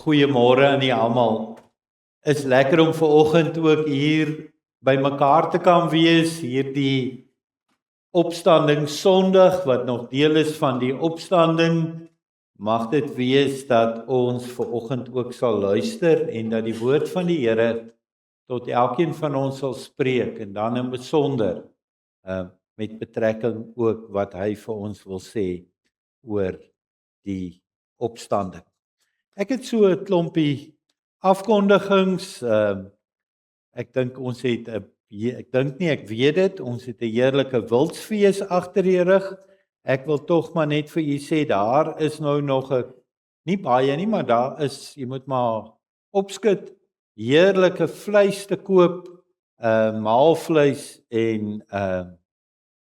Goeiemôre aan julle almal. Is lekker om vanoggend ook hier by mekaar te kan wees, hierdie opstanding Sondag wat nog deel is van die opstanding. Mag dit wees dat ons vanoggend ook sal luister en dat die woord van die Here tot elkeen van ons sal spreek en dan in besonder met betrekking ook wat hy vir ons wil sê oor die opstanding. Ek het so 'n klompie afkondigings. Ek dink ons het ek weet dit, ons het 'n heerlike wildsfees agter die rug. Ek wil tog maar net vir julle sê daar is nou nog nie baie nie, maar daar is, jy moet maar opskit, heerlike vleis te koop, maalvleis en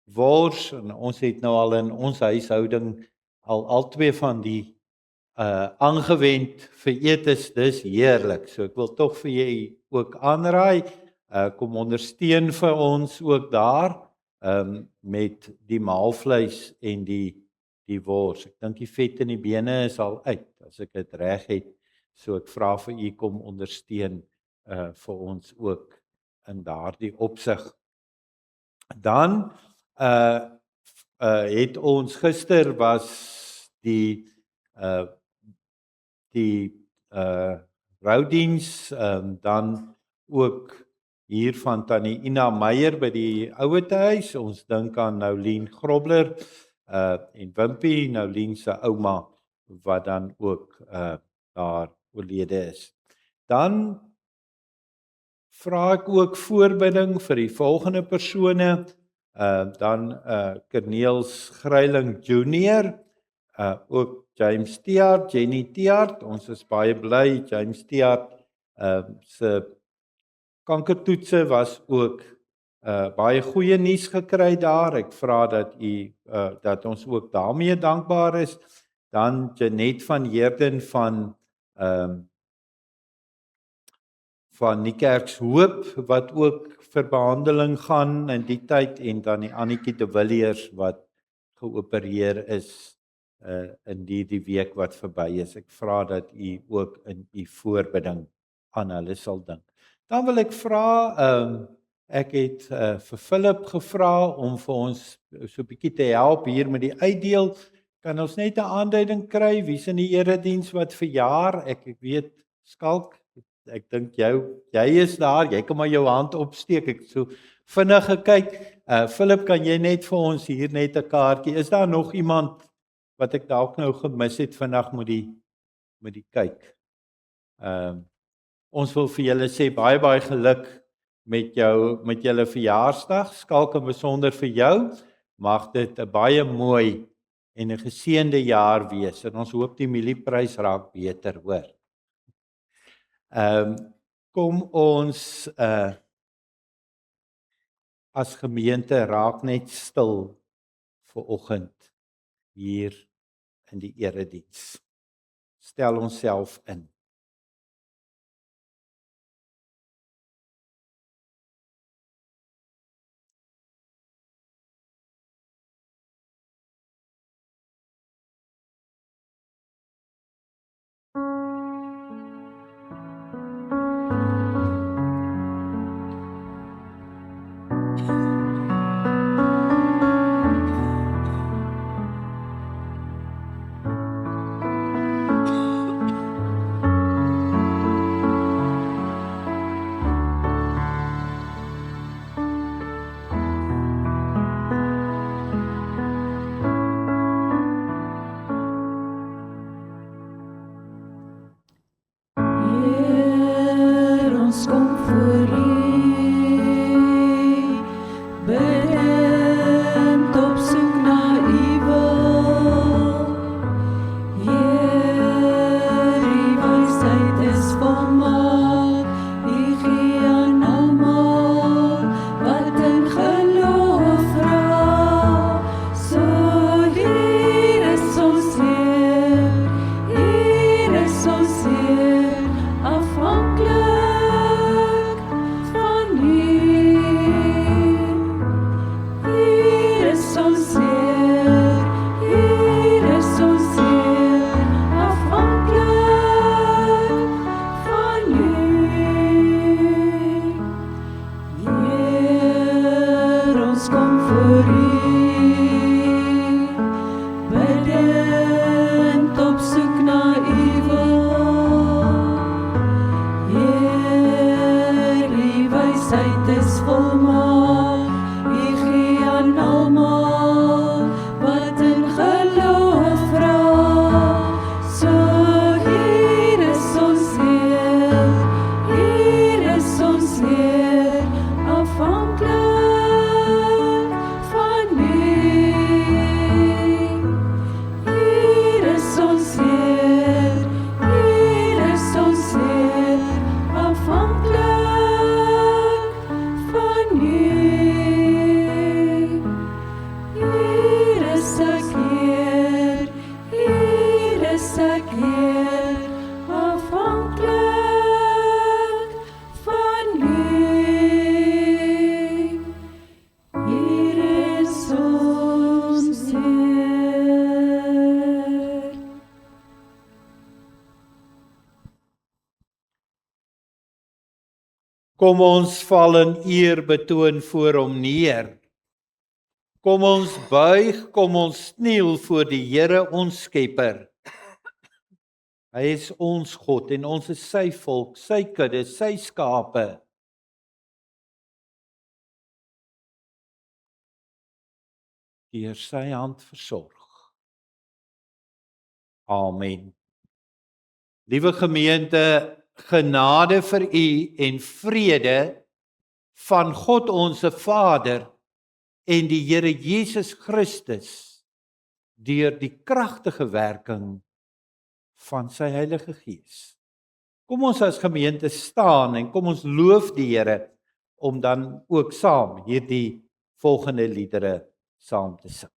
wors, en ons het nou al in ons huishouding al twee van die aangewend vir etes, dis heerlik. So ek wil tog vir julle ook aanraai, kom ondersteun vir ons ook daar met die maalvleis en die wors. Ek dink die vet in die bene is al uit, as ek dit reg het. So ek vra vir u kom ondersteun vir ons ook in daardie opsig. Dan het ons gister was die roudiens, dan ook hier van Tannie Ina Meyer by die ouetehuis. Ons dink aan Noulien Grobler en Wimpie, Noulien se ouma, wat dan ook daar oorlede is. Dan vra ek ook voorbidding vir die volgende persone, dan Corneels Greiling Junior, ook James Tiaart, Jenny Tiaart, ons is baie bly, James Tiaart se kankertoetse was ook baie goeie nuus gekry daar. Ek vra dat ons ook daarmee dankbaar is. Dan Janet van Heerden van Niekerkshoop wat ook vir behandeling gaan in die tyd, en dan die Annetjie de Villiers wat geopereer is in die week wat verby is. Ek vra dat u ook in u voorbidding aan hulle sal dink. Dan wil ek vra, ek het vir Philip gevra om vir ons so 'n bietjie te help hier met die uitdeel. Kan ons net 'n aanduiding kry wie's in die erediens wat verjaar? Ek weet Skalk, ek dink jy is daar. Jy kan maar jou hand opsteek. Ek so vinnig gekyk. Philip, kan jy net vir ons hier net 'n kaartjie? Is daar nog iemand wat ek dalk nou gemis het vandag met die kyk? Ons wil vir julle sê baie geluk met julle verjaarsdag. Skalk en besonder vir jou. Mag dit 'n baie mooi en 'n geseënde jaar wees. En ons hoop die mielieprys raak beter, hoor. Kom ons as gemeente raak net stil vir oggend hier in die erediens. Stel onsself in. Kom ons val in eerbetoon voor hom neer. Kom ons buig, kom ons kniel voor die Here ons Skepper. Hy is ons God en ons is sy volk, sy kudde, sy skape. Deur sy hand versorg. Amen. Liewe gemeente, genade vir u en vrede van God onse Vader en die Here Jesus Christus deur die kragtige werking van sy Heilige Gees. Kom ons as gemeente staan en kom ons loof die Here om dan ook saam hierdie volgende liedere saam te sing.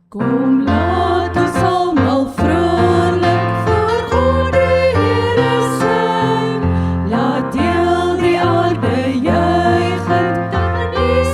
Kom laat ons almal vrolik voor God die Here sing. Laat heel die aarde juichend aan die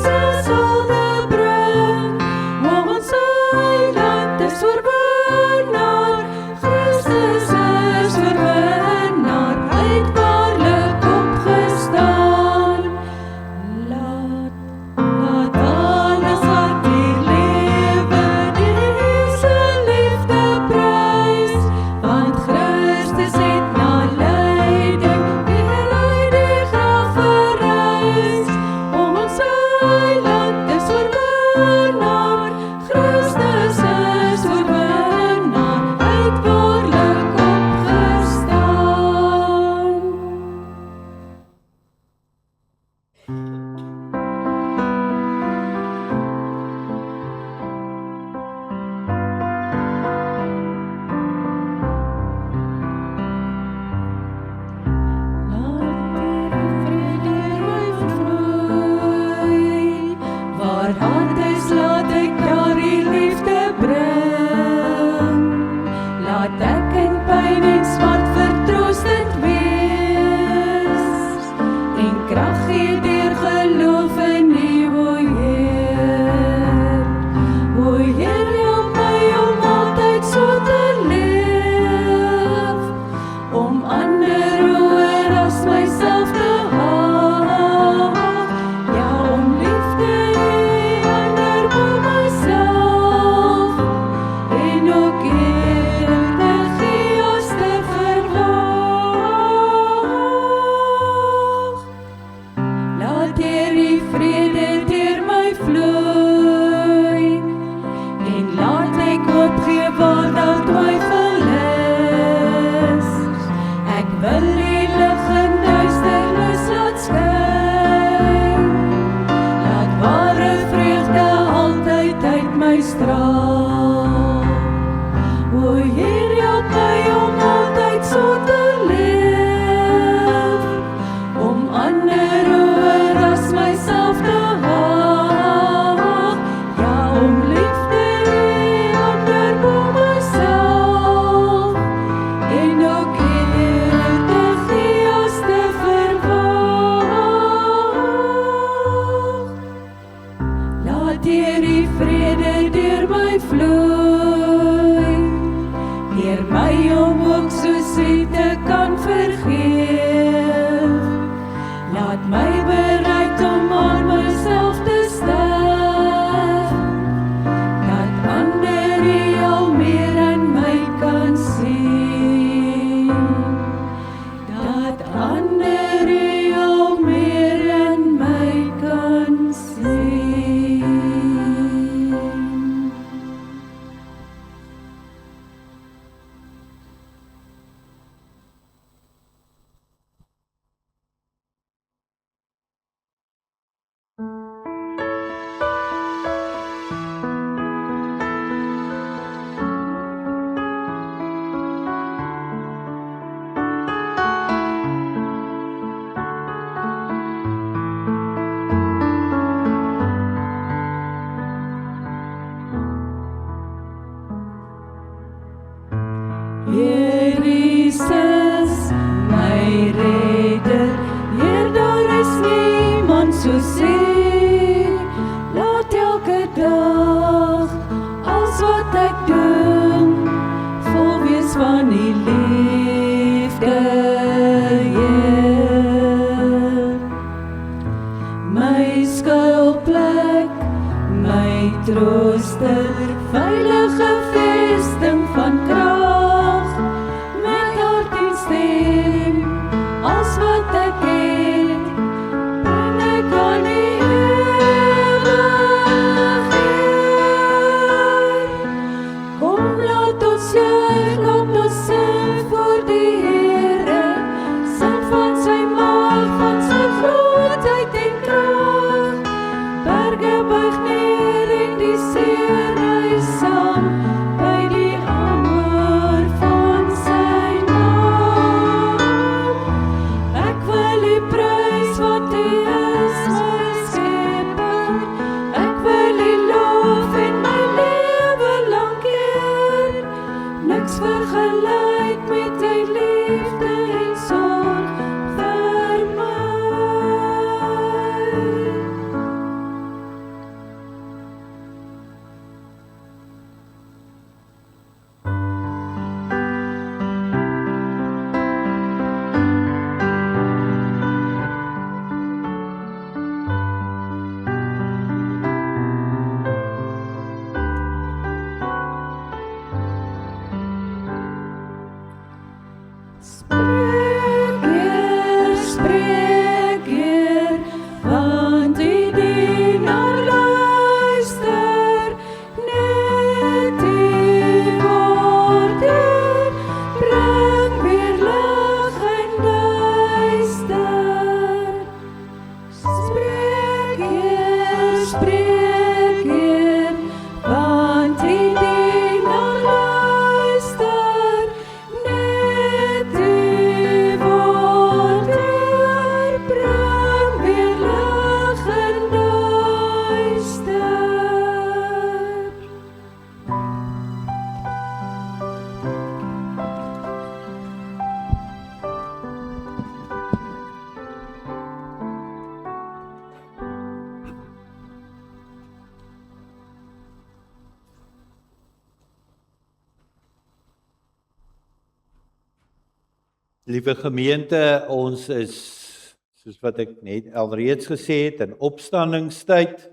laat hier die vrede deur my vloei, leer my om ook so siete kan vergeef, laat my bereid om aan myself te sterf, dat ander al meer in my kan sien, dat ander al meer in my kan sien. Heer Jesus, my redder, Heer, daar is niemand soos U. Laat elke dag alles wat ek doen vol wees van U liefde, Heer. My skuilplek, my trooster, veilige vesting van krag, met hart en stem, als wat ek het, bring ek aan die ewigheid. Kom laat ons juig, laat ons sing voor die Here, sing van sy mag, van sy grootheid en krag. Berge buig neer en die see rys saam by die aanhoor van sy naam. Ek wil U prys want U is my skepper. Ek wil U loof en my lewe lank eer. Niks vergelyk met U liefde en sorg vir my. Spreek Heer, want U dienaar luister, net U woord Heer, bring weer lig en duister. Spreek Heer, want U dienaar luister, net U woord Heer, bring weer lig en duister. Liewe gemeente, ons is, soos wat ek net alreeds gesê het, in opstandingstyd.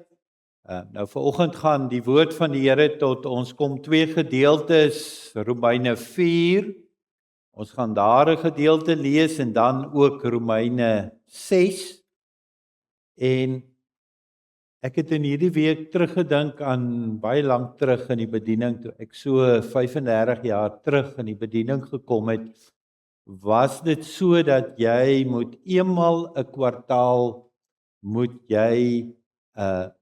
Nou vanoggend gaan die woord van die Here tot ons kom twee gedeeltes, Romeine 4. Ons gaan daar 'n gedeelte lees en dan ook Romeine 6. En ek het in hierdie week teruggedink aan baie lank terug in die bediening, toe ek so 35 jaar terug in die bediening gekom het. Was dit so dat jy moet eenmal 'n kwartaal moet jy 'n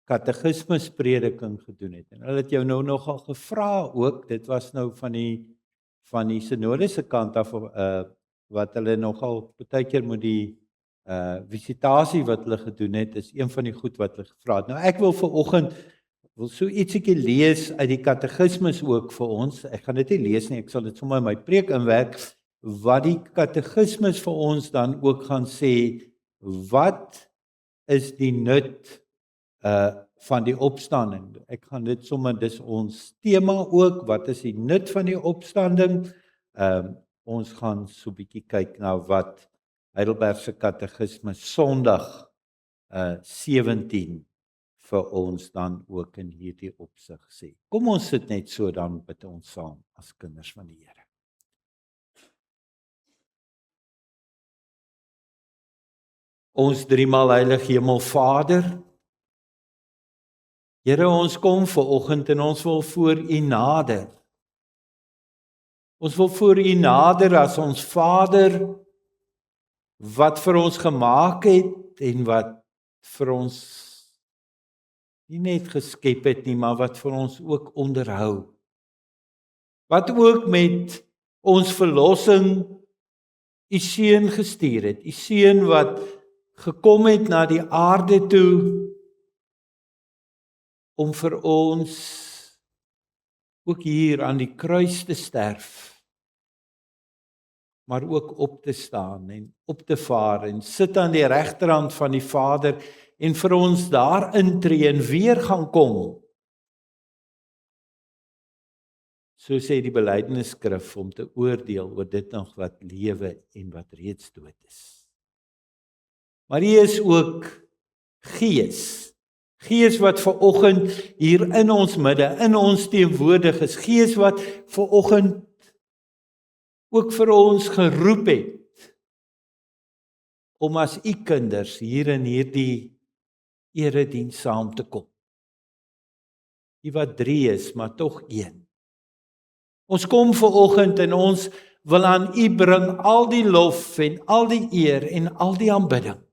katekismusprediking gedoen het. En hulle het jou nou nogal gevra ook, dit was nou van die sinodiese kant af wat hulle nogal baie keer moet die visitasie wat hulle gedoen het, is een van die goed wat hulle gevra het. Nou ek wil vanoggend so ietsiekie lees uit die katekismus ook vir ons. Ek gaan dit nie lees nie, ek sal dit sommer in my preek inwerk. Wat die katekismus vir ons dan ook gaan sê, wat is die nut van die opstanding. Ek gaan dit sommer, dis ons tema ook, wat is die nut van die opstanding? Ons gaan so 'n bietjie kyk na wat Heidelberg se Katekismes Sondag 17 vir ons dan ook in hierdie opsig sê. Kom ons sit net so, dan bid ons saam as kinders van die Here. Ons driemaal heilige Hemelvader, Here, ons kom vanoggend en ons wil voor U nader. Ons wil voor U nader as ons Vader, wat vir ons gemaak het en wat vir ons nie net geskep het nie, maar wat vir ons ook onderhou. Wat ook met ons verlossing U Seun gestuur het. U Seun wat gekom het na die aarde toe om vir ons ook hier aan die kruis te sterf, maar ook op te staan en op te vaar en sit aan die regterhand van die Vader en vir ons daar intree en weer gaan kom. So sê die belydenisskrif om te oordeel oor dit nog wat lewe en wat reeds dood is. Maar U is ook Gees. Gees wat vanoggend hier in ons midde, in ons teenwoordig is. Gees wat vanoggend ook vir ons geroep het om as U kinders hier in hierdie erediens saam te kom. U wat 3 is, maar tog 1. Ons kom vanoggend en ons wil aan U bring al die lof en al die eer en al die aanbidding.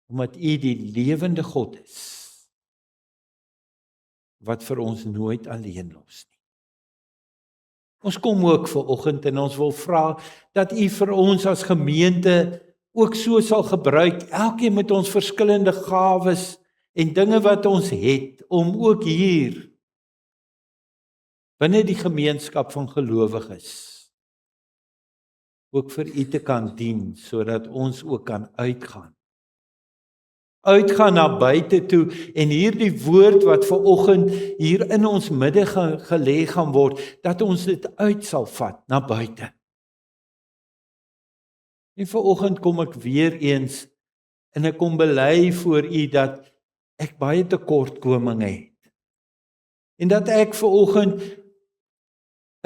Omdat U die lewende God is, wat vir ons nooit alleen los nie. Ons kom ook vanoggend en ons wil vra dat U vir ons as gemeente ook so sal gebruik, elkeen met ons verskillende gawes en dinge wat ons het, om ook hier binne die gemeenskap van gelowiges ook vir U te kan dien, sodat ons ook kan uitgaan na buite toe en hierdie woord wat vanoggend hier in ons midde gelê gaan word, dat ons dit uit sal vat na buite. En vanoggend kom ek weer eens en ek kom bely voor U dat ek baie tekortkominge het. En dat ek vanoggend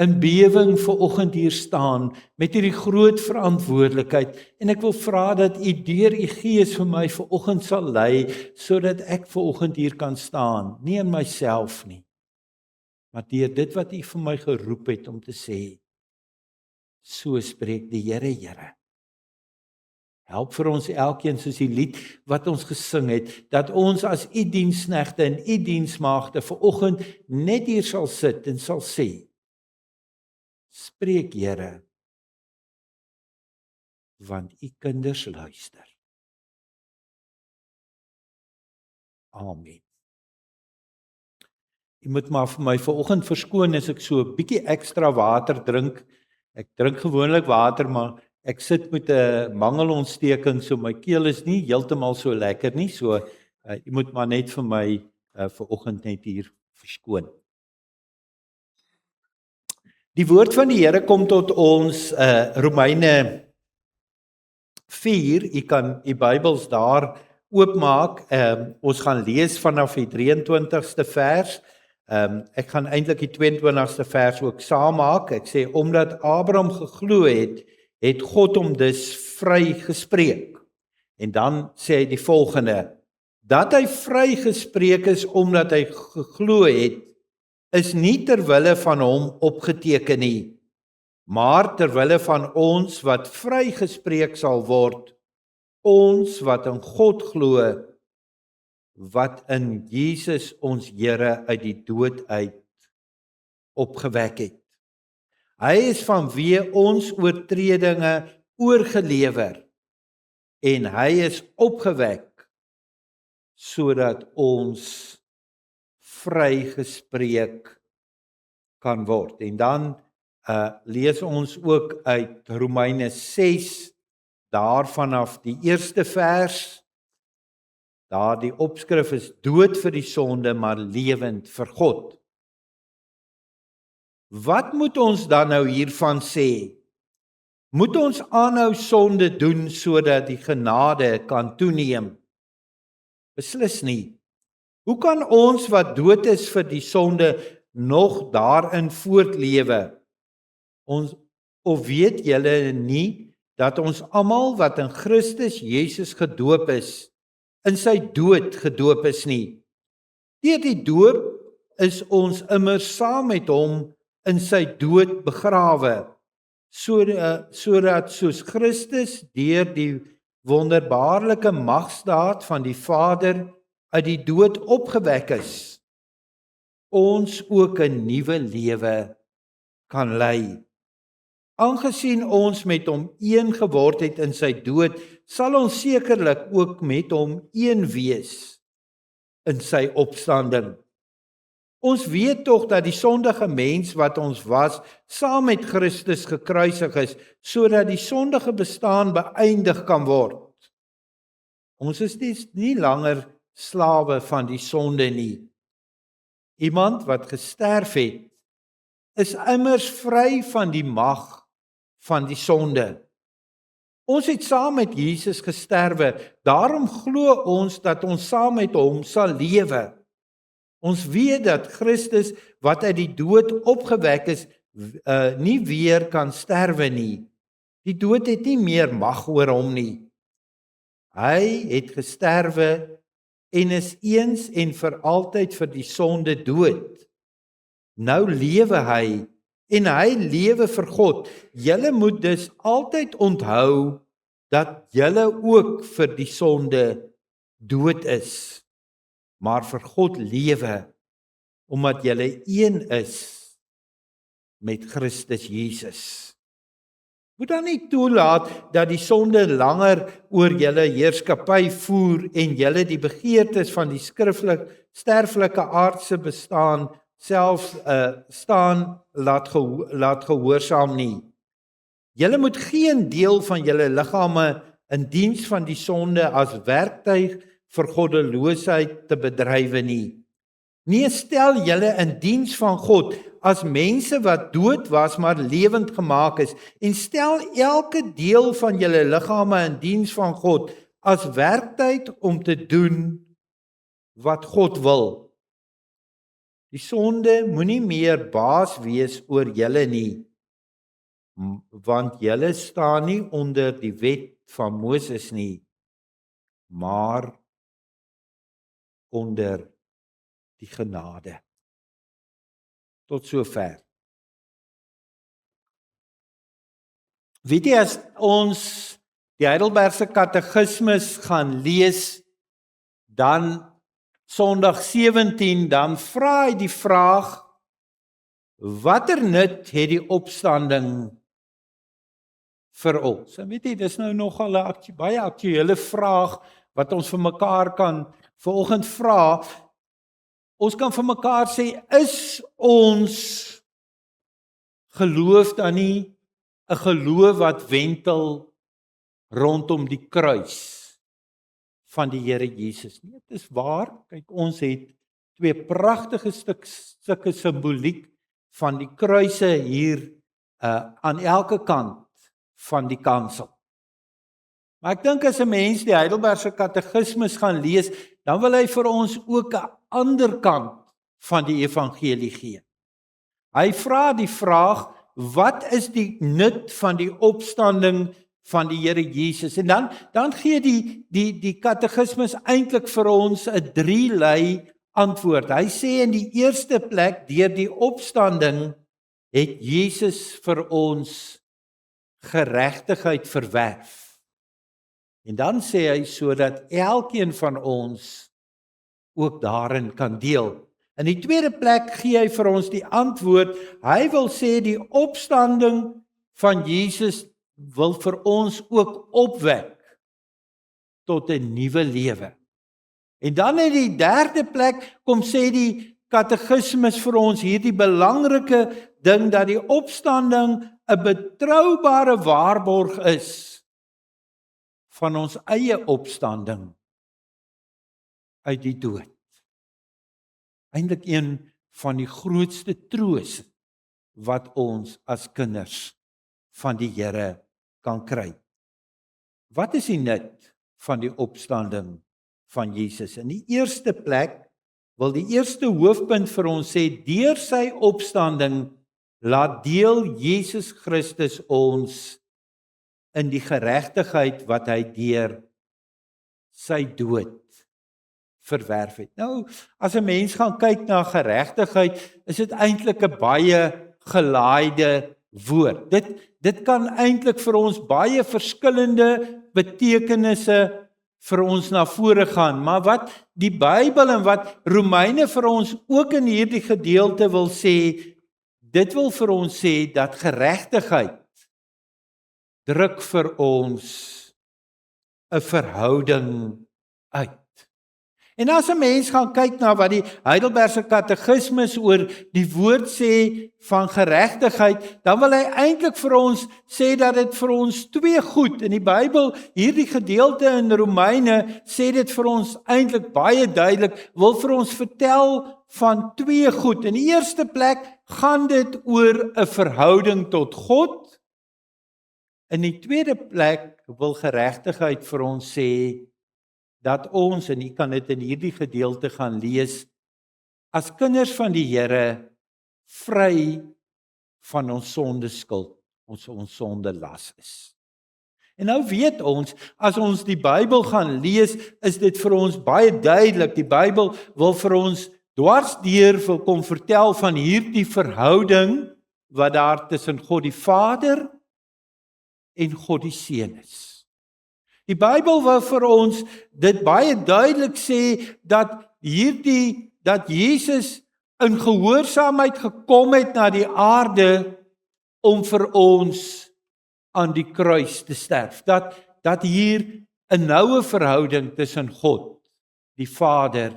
in bewing vanoggend hier staan met hierdie groot verantwoordelikheid en ek wil vra dat U deur U Gees vir my vanoggend sal lei sodat ek vanoggend hier kan staan, nie in myself nie, maar deur dit wat U vir my geroep het om te sê. So spreek die Here, Here. Help vir ons elkeen soos die lied wat ons gesing het, dat ons as U diensknegte en U diensmaagde vanoggend net hier sal sit en sal sê, spreek Here, want U kinders luister. Amen. U moet maar vir my vanoggend verskoon as ek so 'n bietjie ekstra water drink. Ek drink gewoonlik water, maar ek sit met 'n mangelontsteking, so my keel is nie heeltemal so lekker nie, so u moet maar net vir my vanoggend net hier verskoon. Die woord van die Here kom tot ons Romeine 4, u kan u Bybels daar oopmaak, ons gaan lees vanaf die 23ste vers, ek gaan eintlik die 22ste vers ook saam maak, ek sê, omdat Abraham geglo het, het God hom dus vry gespreek, en dan sê hy die volgende, dat hy vry gespreek is omdat hy geglo het, is nie terwille van hom opgeteken nie, maar terwille van ons wat vrygespreek sal word, ons wat in God glo, wat in Jesus ons Here uit die dood uit opgewek het. Hy is vanweë ons oortredinge oorgelewer en hy is opgewek sodat ons vrygespreek kan word. En dan lees ons ook uit Romeine 6, daar vanaf die eerste vers, Daardie opskrif is dood vir die sonde, maar lewend vir God. Wat moet ons dan nou hiervan sê? Moet ons aanhou sonde doen sodat die genade kan toeneem? Beslis nie. Hoe kan ons wat dood is vir die sonde nog daarin voortlewe? Of weet julle nie dat ons almal wat in Christus Jesus gedoop is, in sy dood gedoop is nie? Deur die doop is ons immers saam met hom in sy dood begrawe, sodat soos Christus deur die wonderbaarlike magsdaad van die Vader uit die dood opgewek is, ons ook 'n nuwe lewe kan lei. Aangesien ons met hom een geword het in sy dood, sal ons sekerlik ook met hom een wees in sy opstanding. Ons weet tog dat die sondige mens wat ons was, saam met Christus gekruisig is, sodat die sondige bestaan beëindig kan word. Ons is nie langer slawe van die sonde nie. Iemand wat gesterf het, is immers vry van die mag van die sonde. Ons het saam met Jesus gesterwe, daarom glo ons dat ons saam met hom sal lewe. Ons weet dat Christus wat uit die dood opgewek is, nie weer kan sterwe nie. Die dood het nie meer mag oor hom nie. Hy het gesterwe en is eens en vir altyd vir die sonde dood. Nou lewe hy en hy lewe vir God. Julle moet dus altyd onthou dat julle ook vir die sonde dood is, maar vir God lewe, omdat julle een is met Christus Jesus. Moet dan nie toelaat dat die sonde langer oor julle heerskappy voer en julle die begeertes van die sterflike aardse bestaan selfs laat gehoorsaam nie. Julle moet geen deel van julle liggame in diens van die sonde as werktuig vir goddeloosheid te bedrywe nie. Nee, stel julle in diens van God as mense wat dood was maar lewend gemaak is, en stel elke deel van julle liggame in diens van God as werktuig om te doen wat God wil. Die sonde moenie meer baas wees oor julle nie, want julle staan nie onder die wet van Moses nie, maar onder die genade. Tot sover. Weet jy, as ons die Heidelbergse Katekismes gaan lees, dan Sondag 17, dan vra hy die vraag, watter nut het die opstanding vir ons? En weet jy, dis nou nogal 'n baie aktuele vraag wat ons vir mekaar kan vanoggend vra. Ons kan vir mekaar sê, is ons geloof dan nie 'n geloof wat wentel rondom die kruis van die Here Jesus nie? Dit is waar, kyk, ons het twee pragtige stukke simboliek van die kruise hier aan elke kant van die kansel. Maar ek dink as 'n mens die Heidelbergse Katekismes gaan lees, dan wil hy vir ons ook 'n ander kant van die evangelie gee. Hy vra die vraag, wat is die nut van die opstanding van die Here Jesus? En dan gee die Katekismes eintlik vir ons 'n 3-lei antwoord. Hy sê in die eerste plek, deur die opstanding het Jesus vir ons geregtigheid verwerf. En dan sê hy sodat elkeen van ons ook daarin kan deel. In die tweede plek gee hy vir ons die antwoord. Hy wil sê die opstanding van Jesus wil vir ons ook opwek tot 'n nuwe lewe. En dan in die derde plek kom sê die Katekismes vir ons hierdie belangrike ding dat die opstanding 'n betroubare waarborg is van ons eie opstanding uit die dood. Eintlik een van die grootste troos wat ons as kinders van die Here kan kry. Wat is die nut van die opstanding van Jesus? In die eerste plek wil die eerste hoofpunt vir ons sê, deur sy opstanding laat deel Jesus Christus ons in die geregtigheid wat hy deur sy dood verwerf het. Nou, as 'n mens gaan kyk na geregtigheid, is dit eintlik 'n baie gelaaide woord. Dit kan eintlik vir ons baie verskillende betekenisse vir ons na vore gaan, maar wat die Bybel en wat Romeine vir ons ook in hierdie gedeelte wil sê, dit wil vir ons sê dat geregtigheid druk vir ons 'n verhouding uit. En as 'n mens gaan kyk na wat die Heidelbergse Katekismes oor die woord sê van geregtigheid, dan wil hy eintlik vir ons sê dat dit vir ons twee goed in die Bybel, hierdie gedeelte in Romeine, sê dit vir ons eintlik baie duidelik, wil vir ons vertel van twee goed. In die eerste plek gaan dit oor 'n verhouding tot God. In die tweede plek wil geregtigheid vir ons sê dat ons, en jy kan dit in hierdie gedeelte gaan lees, as kinders van die Here vry van ons sondeskuld, ons sondelas is. En nou weet ons, as ons die Bybel gaan lees, is dit vir ons baie duidelik. Die Bybel wil vir ons dwarsdeur kom vertel van hierdie verhouding wat daar tussen God die Vader en God die Seun is. Die Bybel wil vir ons dit baie duidelik sê dat Jesus in gehoorsaamheid gekom het na die aarde om vir ons aan die kruis te sterf. Dat hier 'n noue verhouding tussen God, die Vader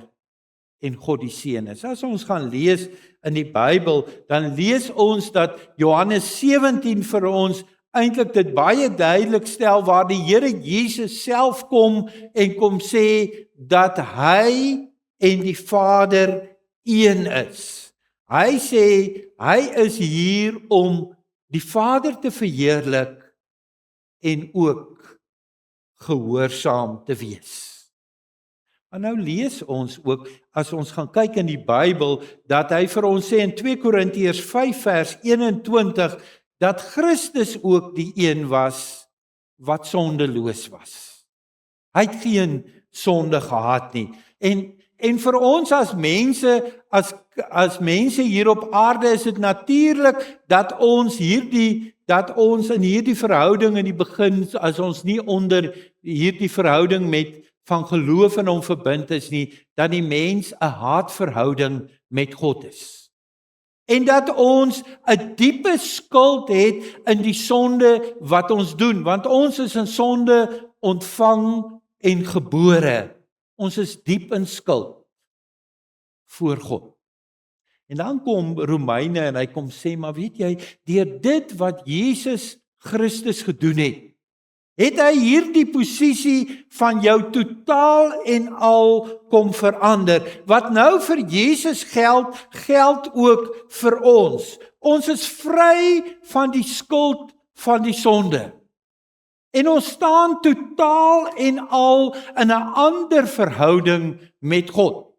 en God die Seun is. As ons gaan lees in die Bybel, dan lees ons dat Johannes 17 vir ons eintlik dit baie duidelik stel, waar die Here Jesus self kom en kom sê dat hy en die Vader een is. Hy sê hy is hier om die Vader te verheerlik en ook gehoorsaam te wees. En nou lees ons ook, as ons gaan kyk in die Bybel, dat hy vir ons sê in 2 Korintiërs 5 vers 21, dat Christus ook die een was wat sondeloos was. Hy het geen sonde gehad nie. En vir ons as mense, as mense hier op aarde, is dit natuurlik dat ons in hierdie verhouding in die begin, as ons nie onder hierdie verhouding van geloof in hom verbind is nie, dat die mens 'n haatverhouding met God is. En dat ons 'n diepe skuld het in die sonde wat ons doen, want ons is in sonde ontvang en gebore. Ons is diep in skuld voor God. En dan kom Romeine en hy kom sê, maar weet jy, deur dit wat Jesus Christus gedoen het hy hierdie posisie van jou totaal en al kom verander. Wat nou vir Jesus geld ook vir ons. Ons is vry van die skuld van die sonde. En ons staan totaal en al in 'n ander verhouding met God.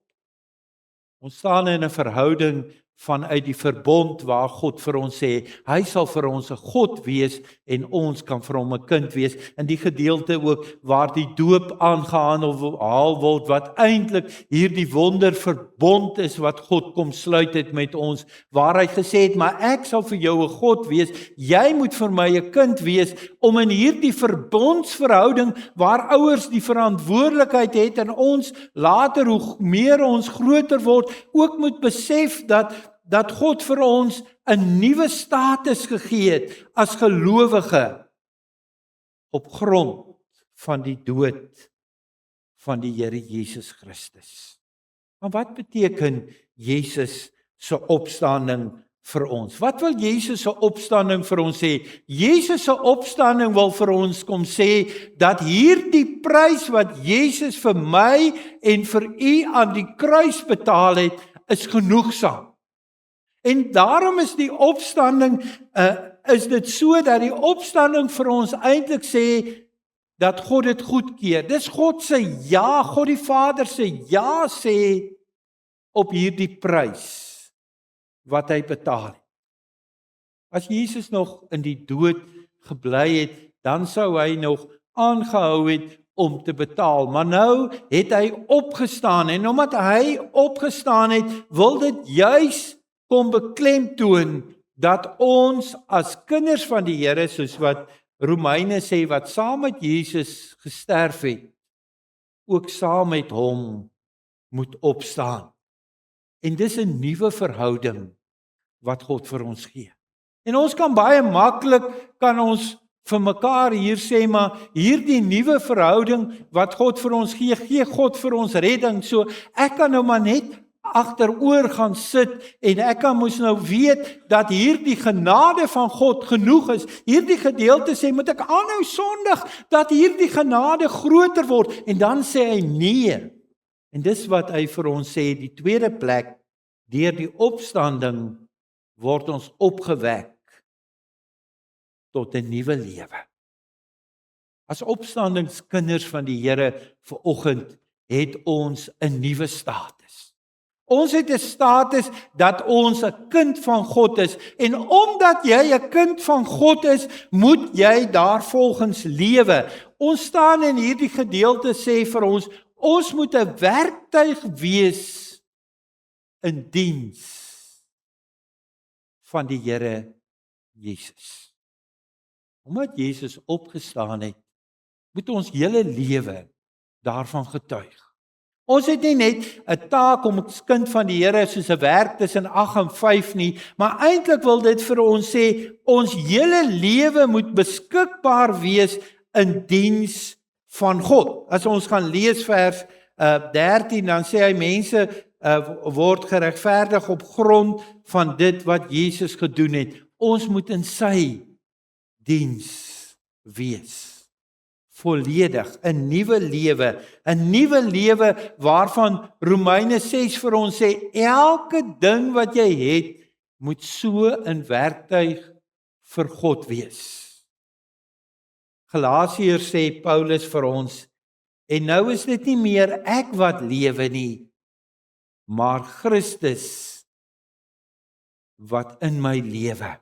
Ons staan in 'n verhouding vanuit die verbond waar God vir ons sê, hy sal vir ons 'n God wees en ons kan vir hom 'n kind wees. In die gedeelte ook waar die doop aangehaal word, wat eintlik hierdie wonderverbond is wat God kom sluit het met ons, waar hy gesê het, maar ek sal vir jou 'n God wees, jy moet vir my 'n kind wees, om in hierdie verbondsverhouding waar ouers die verantwoordelikheid het en ons later, hoe meer ons groter word, ook moet besef dat God vir ons 'n nuwe status gegee het as gelowige op grond van die dood van die Here Jesus Christus. Maar wat beteken Jesus se opstanding vir ons? Wat wil Jesus se opstanding vir ons sê? Jesus se opstanding wil vir ons kom sê dat hierdie prys wat Jesus vir my en vir u aan die kruis betaal het, is genoegsaam. En daarom is die opstanding, is dit so dat die opstanding vir ons eintlik sê dat God dit goedkeur. Dis God se ja, God die Vader se ja sê op hierdie prys wat hy betaal het. As Jesus nog in die dood gebly het, dan sou hy nog aangehou het om te betaal. Maar nou het hy opgestaan en omdat hy opgestaan het, wil dit juis kom beklemtoon dat ons as kinders van die Here, soos wat Romeine sê, wat saam met Jesus gesterf het, ook saam met hom moet opstaan. En dis 'n nuwe verhouding wat God vir ons gee. En ons kan baie maklik, kan ons vir mekaar hier sê, maar hierdie nuwe verhouding wat God vir ons gee, gee God vir ons redding. So ek kan nou maar net agteroor gaan sit en ek kan moes nou weet dat hierdie genade van God genoeg is. Hierdie gedeelte sê, moet ek aanhou sondig dat hierdie genade groter word? En dan sê hy nee. En dis wat hy vir ons sê, die tweede plek, deur die opstanding word ons opgewek tot 'n nuwe lewe. As opstandingskinders van die Here vanoggend het ons 'n nuwe status. Ons het 'n status dat ons 'n kind van God is en omdat jy 'n kind van God is, moet jy daarvolgens lewe. Ons staan in hierdie gedeelte sê vir ons moet 'n werktuig wees in diens van die Here Jesus. Omdat Jesus opgestaan het, moet ons hele lewe daarvan getuig. Ons het nie net 'n taak om as kind van die Here soos 'n werk tussen 8 en 5 nie, maar eintlik wil dit vir ons sê, ons hele lewe moet beskikbaar wees in diens van God. As ons gaan lees vers 13, dan sê hy mense word geregverdig op grond van dit wat Jesus gedoen het. Ons moet in sy diens wees. Volledig, 'n nuwe lewe waarvan Romeine 6 vir ons sê, elke ding wat jy het, moet so 'n werktuig vir God wees. Galasiërs sê Paulus vir ons, en nou is dit nie meer ek wat lewe nie, maar Christus wat in my lewe.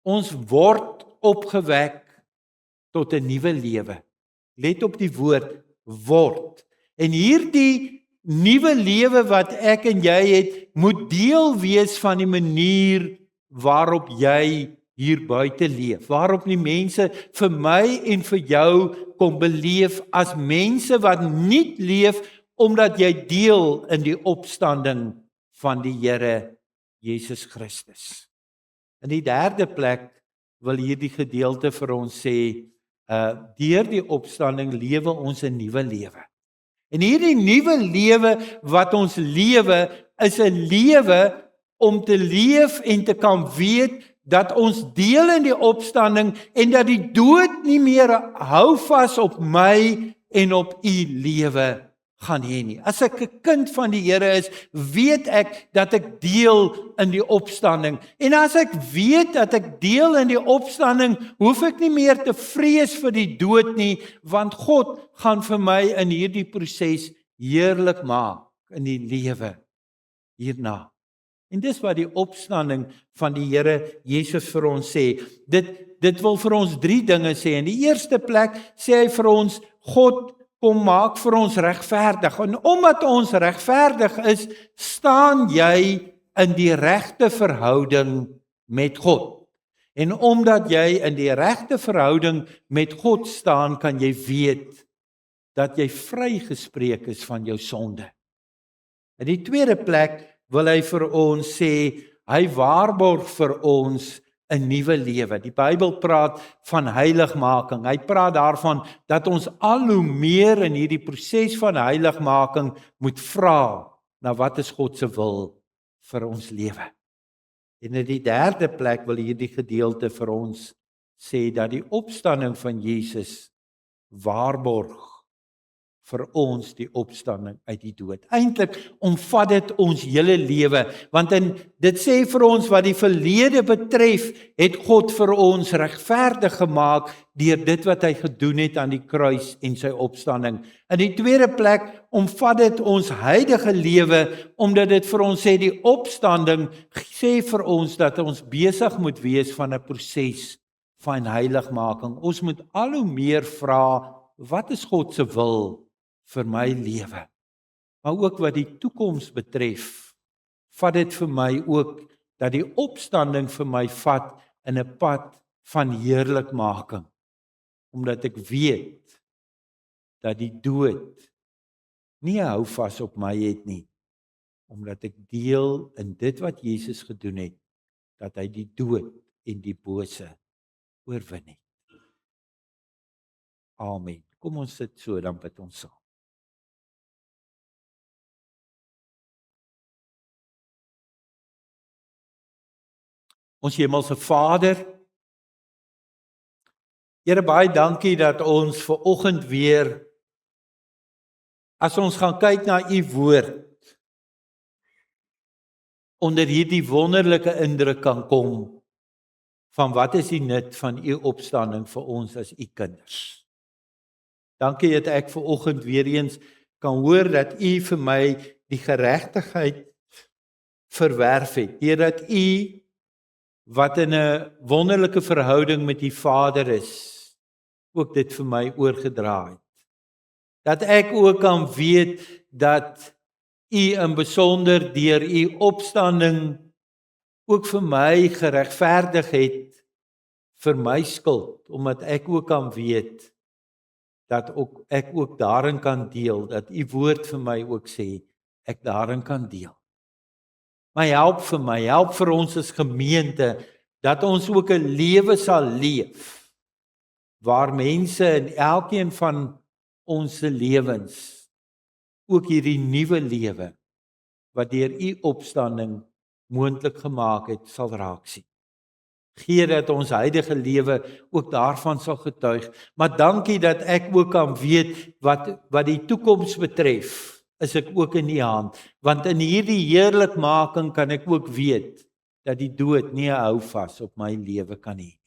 Ons word opgewek tot 'n nuwe lewe. Let op die woord word. En hierdie nuwe lewe wat ek en jy het, moet deel wees van die manier waarop jy hier buite leef. Waarop die mense vir my en vir jou kom beleef as mense wat nie leef omdat jy deel in die opstanding van die Here Jesus Christus. In die derde plek wil hierdie gedeelte vir ons sê, deur die opstanding lewe ons 'n nuwe lewe. En hierdie nuwe lewe wat ons lewe, is 'n lewe om te leef en te kan weet dat ons deel in die opstanding en dat die dood nie meer hou vas op my en op u lewe gaan hê nie. As ek 'n kind van die Here is, weet ek dat ek deel in die opstanding. En as ek weet dat ek deel in die opstanding, hoef ek nie meer te vrees vir die dood nie, want God gaan vir my in hierdie proses heerlik maak in die lewe hierna. En dis wat die opstanding van die Here Jesus vir ons sê. Dit wil vir ons 3 dinge sê. In die eerste plek sê hy vir ons, God kom maak vir ons regverdig. En omdat ons regverdig is, staan jy in die regte verhouding met God. En omdat jy in die regte verhouding met God staan, kan jy weet dat jy vrygespreek is van jou sonde. In die tweede plek wil hy vir ons sê, hy waarborg vir ons 'n nuwe lewe. Die Bybel praat van heiligmaking. Hy praat daarvan dat ons al hoe meer in hierdie proses van heiligmaking moet vra na wat is God se wil vir ons lewe. En in die derde plek wil hierdie gedeelte vir ons sê dat die opstanding van Jesus waarborg vir ons die opstanding uit die dood. Eintlik omvat dit ons hele lewe, want dit sê vir ons wat die verlede betref, het God vir ons regverdig gemaak deur dit wat hy gedoen het aan die kruis en sy opstanding. In die tweede plek omvat dit ons huidige lewe, omdat dit vir ons sê die opstanding sê vir ons dat ons besig moet wees van 'n proses van heiligmaking. Ons moet al hoe meer vra, wat is God se wil vir my lewe? Maar ook wat die toekoms betref, vat dit vir my ook dat die opstanding vir my vat in 'n pad van heerlikmaking, omdat ek weet dat die dood nie 'n houvas op my het nie, omdat ek deel in dit wat Jesus gedoen het, dat hy die dood en die bose oorwin het. Amen. Kom ons sit so, dan bid ons saam. Ons hemelse Vader, Here, baie dankie dat ons ver oggend weer, as ons gaan kyk na u woord, onder hierdie wonderlike indruk kan kom van wat is die nut van u opstanding vir ons as u kinders. Dankie dat ek ver oggend weer eens kan hoor dat u vir my die geregtigheid verwerf het, deurdat u wat in 'n wonderlike verhouding met die Vader is, ook dit vir my oorgedra het. Dat ek ook kan weet dat u in besonder deur u opstanding ook vir my geregverdig het vir my skuld, omdat ek ook kan weet dat ek ook daarin kan deel, dat u woord vir my ook sê, ek daarin kan deel. Maar help vir ons as gemeente, dat ons ook 'n lewe sal leef, waar mense in elkeen van ons lewens, ook hierdie nuwe lewe, wat deur u opstanding moontlik gemaak het, sal raak sien. Gee dat ons huidige lewe ook daarvan sal getuig, maar dankie dat ek ook kan weet, wat die toekoms betref, is ek ook in u hand, want in hierdie heerlikmaking kan ek ook weet, dat die dood nie 'n houvas op my lewe kan hê nie.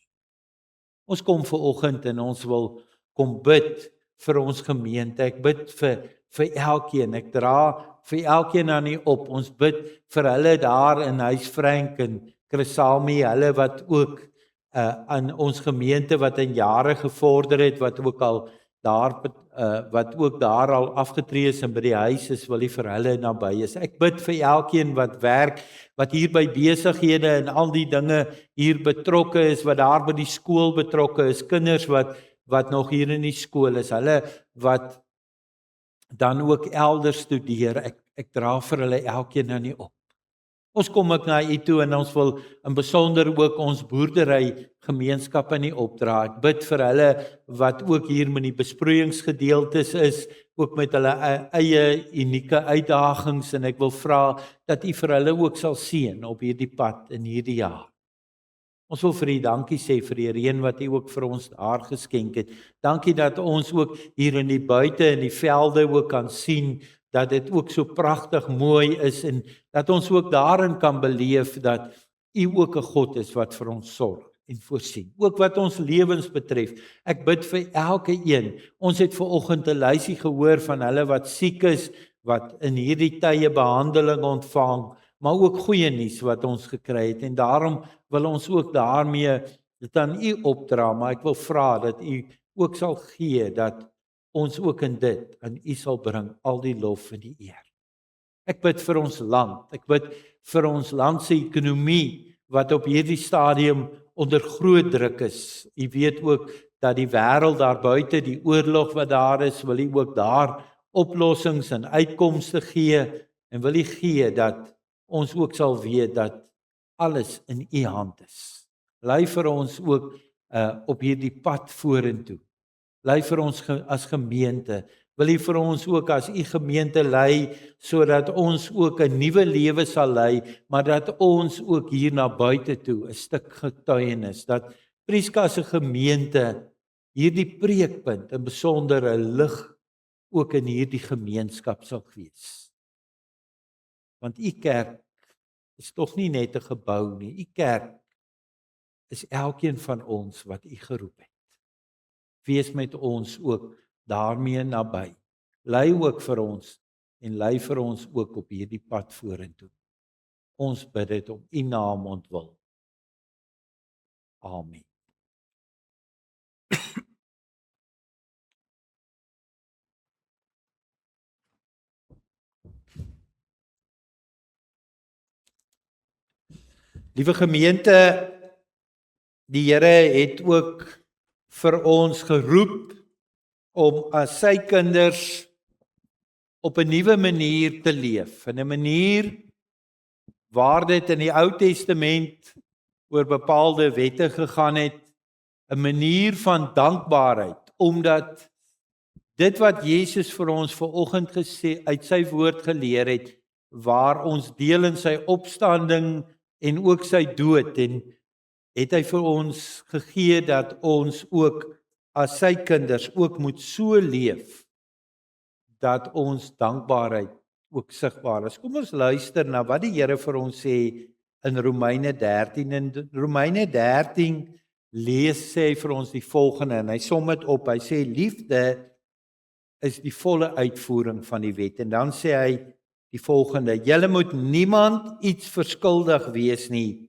Ons kom vanoggend en ons wil kom bid vir ons gemeente. Ek bid vir elkeen. Ek dra vir elkeen aan u op. Ons bid vir hulle daar in Huis Frank en Chrysalmi, hulle wat ook aan ons gemeente wat in jare gevorder het, wat ook daar al afgetree is en by die huis is, wil hy vir hulle naby is. Ek bid vir elkeen wat werk, wat hier by besighede en al die dinge hier betrokke is, wat daar by die skool betrokke is, kinders wat nog hier in die skool is, hulle wat dan ook elders studeer, ek dra vir hulle elkeen aan u op. Ons kom ook na u toe en ons wil in besonder ook ons boerdery gemeenskap in u opdra. Ek bid vir hulle wat ook hier met die besproeiingsgedeeltes is, ook met hulle eie unieke uitdagings, en ek wil vra dat u vir hulle ook sal seën op hierdie pad in hierdie jaar. Ons wil vir u dankie sê vir die reën wat u ook vir ons daar geskenk het. Dankie dat ons ook hier in die buite in die velde ook kan sien dat dit ook so pragtig mooi is, en dat ons ook daarin kan beleef dat u ook 'n God is wat vir ons sorg en voorsien, ook wat ons lewens betref. Ek bid vir elke een. Ons het vanoggend 'n lysie gehoor van hulle wat siek is, wat in hierdie tye behandeling ontvang, maar ook goeie nuus wat ons gekry het, en daarom wil ons ook daarmee dit aan u opdra, maar ek wil vra dat u ook sal gee dat ons ook in dit aan u sal bring al die lof en die eer. Ek bid vir ons land. Ek bid vir ons land se ekonomie wat op hierdie stadium onder groot druk is. U weet ook dat die wêreld daar buite, die oorlog wat daar is, wil u ook daar oplossings en uitkomste gee, en wil u gee dat ons ook sal weet dat alles in u hand is. Lei vir ons ook op hierdie pad vorentoe. Lei vir ons as gemeente, Wil U vir ons ook as U gemeente lei, sodat ons ook 'n nuwe lewe sal lei, maar dat ons ook hier na buite toe 'n stuk getuienis, dat Prieska se gemeente hierdie preekpunt, 'n besondere lig ook in hierdie gemeenskap sal wees. Want U kerk is tog nie net 'n gebou nie. U kerk is elkeen van ons wat U geroep het. Wees met ons ook daarmee naby. Lei ook vir ons en lei vir ons ook op hierdie pad vorentoe. Ons bid dit om U naam ontwil. Amen. Liewe gemeente, die Here het ook vir ons geroep om as sy kinders op 'n nuwe manier te leef, in 'n manier waar dit in die Ou Testament oor bepaalde wette gegaan het, 'n manier van dankbaarheid, omdat dit wat Jesus vir ons vanoggend gesê uit sy woord geleer het, waar ons deel in sy opstanding en ook sy dood, en het hy vir ons gegee dat ons ook as sy kinders ook moet so leef dat ons dankbaarheid ook sigbaar is. Kom ons luister na wat die Here vir ons sê in Romeine 13. In Romeine 13 sê hy vir ons die volgende, en hy som dit op. Hy sê liefde is die volle uitvoering van die wet. En dan sê hy die volgende: julle moet niemand iets verskuldig wees nie,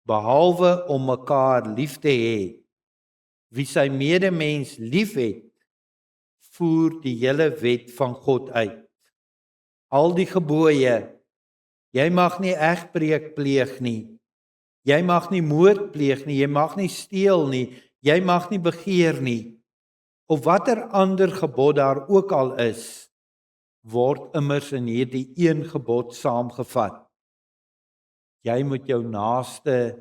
behalwe om mekaar lief te hê. Wie sy medemens liefhet, voer die hele wet van God uit. Al die gebooie: jy mag nie egbreek pleeg nie, jy mag nie moord pleeg nie, jy mag nie steel nie, jy mag nie begeer nie, of watter ander gebod daar ook al is, word immers in hierdie een gebod saamgevat. Jy moet jou naaste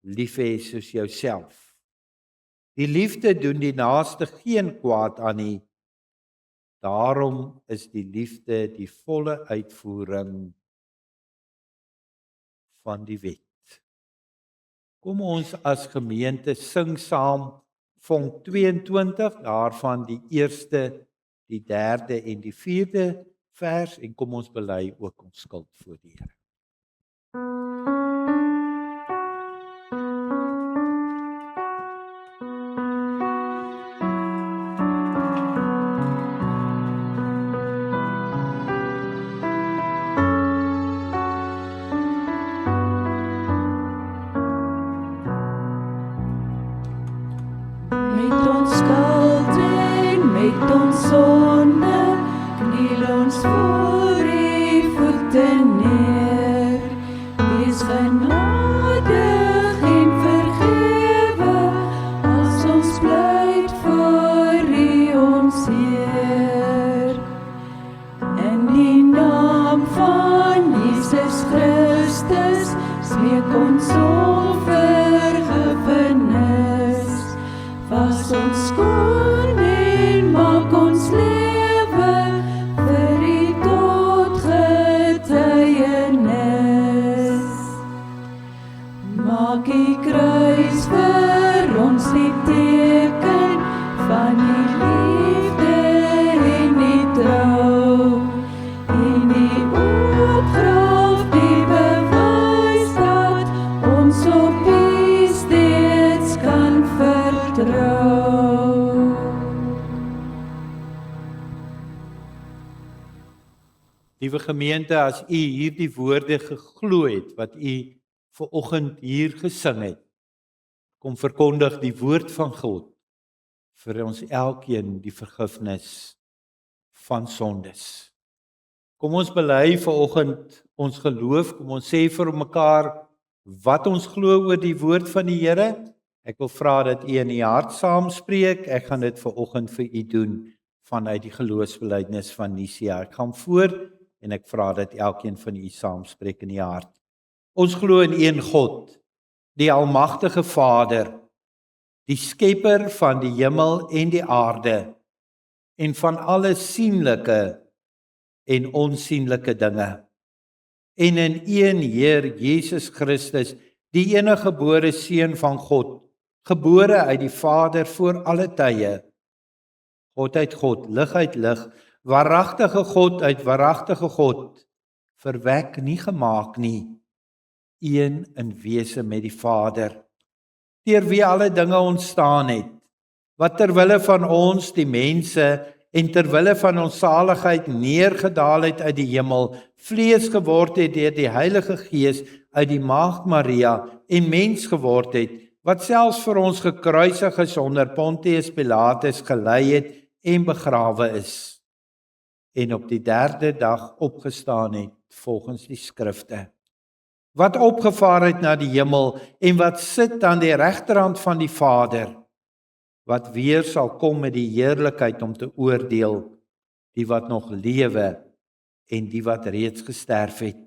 lief hê soos jouself. Die liefde doen die naaste geen kwaad aan nie. Daarom is die liefde die volle uitvoering van die wet. Kom ons as gemeente sing saam Vonk 22, daarvan die eerste, die derde en die vierde vers, en kom ons bely ook ons skuld voor die Here. Met ons skuld en met ons sonde, kniel ons voor U voete neer. Wees genadig en vergewe, as ons pleit voor U ons Heer. In die naam van Jesus Christus, smeek ons om vergifnis. Was ons skoon en maak ons lewe vir U tot getuienis. Maak U kruis vir ons die teken van U liefde en U trou, en U opgraf die bewys dat ons op U steeds kan vertrou. Liewe gemeente, as U hierdie woorde geglo het wat U vanoggend hier gesing het, kom verkondig die woord van God vir ons elkeen die vergifnis van sondes. Kom ons bely vanoggend ons geloof, kom ons sê vir mekaar wat ons glo oor die woord van die Here. Ek wil vra dat U in U hart saamspreek. Ek gaan dit vanoggend vir U doen vanuit die geloofsbelijdenis van Nisia. Ek gaan voor en ek vra dat elkeen van U saamspreek in U hart. Ons glo in een God, die almagtige Vader, die skepper van die hemel en die aarde, en van alle sienlike en onsienlike dinge. En in een Heer Jesus Christus, die enige gebore Seun van God, gebore uit die Vader voor alle tye, God uit God, lig uit lig, waaragtige God uit waaragtige God, verwek nie gemaak nie, een in wese met die Vader, deur wie alle dinge ontstaan het, wat terwille van ons die mense en terwille van ons saligheid neergedaal het uit die hemel, vlees geword het deur die Heilige Gees uit die Maagd Maria en mens geword het, wat selfs vir ons gekruisig is onder Pontius Pilatus gelei het en begrawe is, en op die 3de dag opgestaan het volgens die skrifte, wat opgevaar het na die hemel en wat sit aan die regterhand van die Vader, wat weer sal kom met die heerlikheid om te oordeel die wat nog lewe en die wat reeds gesterf het.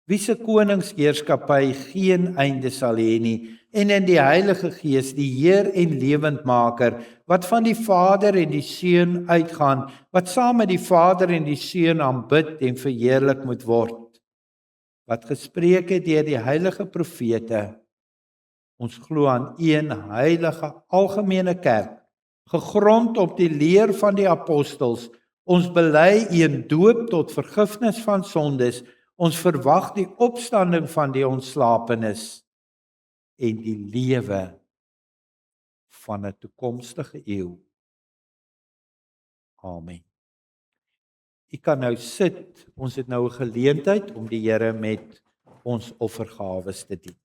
Wie se koningsheerskappy geen einde sal hê nie, en in die Heilige Gees, die Heer en lewendmaker, wat van die Vader en die Seun uitgaan, wat saam met die Vader en die Seun aanbid en verheerlik moet word, wat gespreek het deur die heilige profete. Ons glo aan een heilige algemene kerk, gegrond op die leer van die apostels. Ons bely een doop tot vergifnis van sondes. Ons verwag die opstanding van die ontslapenes en die lewe van 'n toekomstige eeu. Amen. U kan nou sit. Ons het nou 'n geleentheid om die Here met ons offergawes te dien.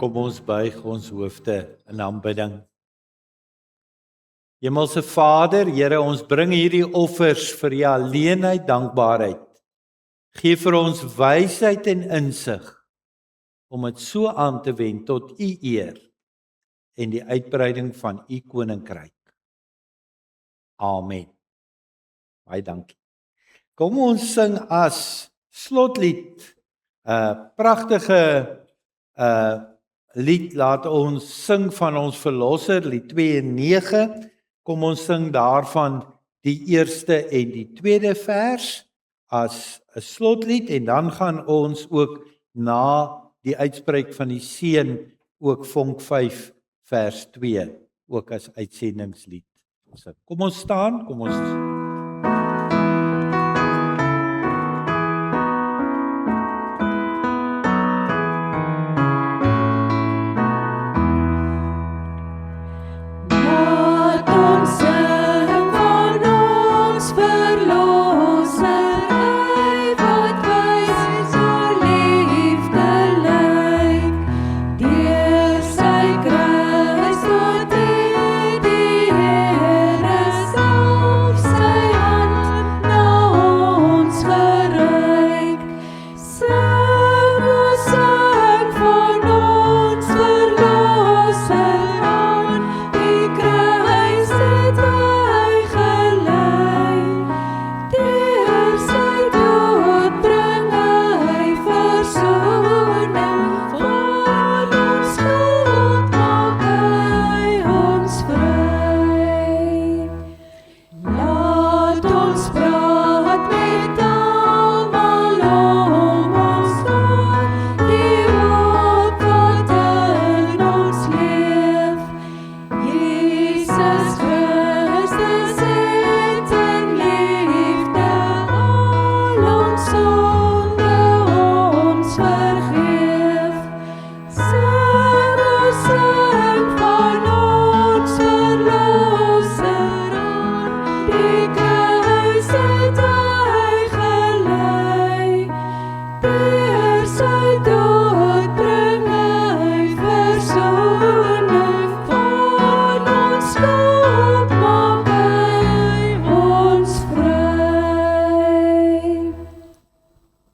Kom ons buig ons hoofde in aanbidding. Hemelse Vader, Here, ons bring hierdie offers vir U alleen uit dankbaarheid. Gee vir ons wysheid en insig om dit so aan te wend tot U eer en die uitbreiding van U koninkryk. Amen. Baie dankie. Kom ons sing as slotlied 'n pragtige lied, laat ons sing van ons verlosser, lied 2 en 9. Kom ons sing daarvan die eerste en die tweede vers as 'n slotlied, en dan gaan ons ook na die uitspreek van die seën ook Vonk 5 vers 2 ook as uitsendingslied. Kom ons staan, kom ons Say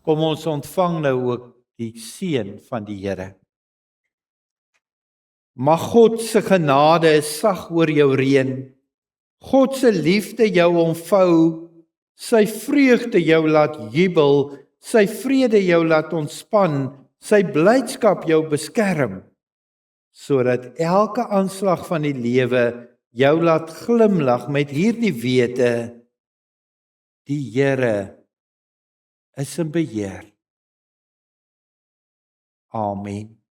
Kom ons ontvang nou ook die seën van die Here. Mag God se genade sag oor jou reën. God se liefde jou omvou, sy vreugde jou laat jubel, sy vrede jou laat ontspan, sy blydskap jou beskerm, sodat elke aanslag van die lewe jou laat glimlag met hierdie wete: die Here is in beheer. Amen.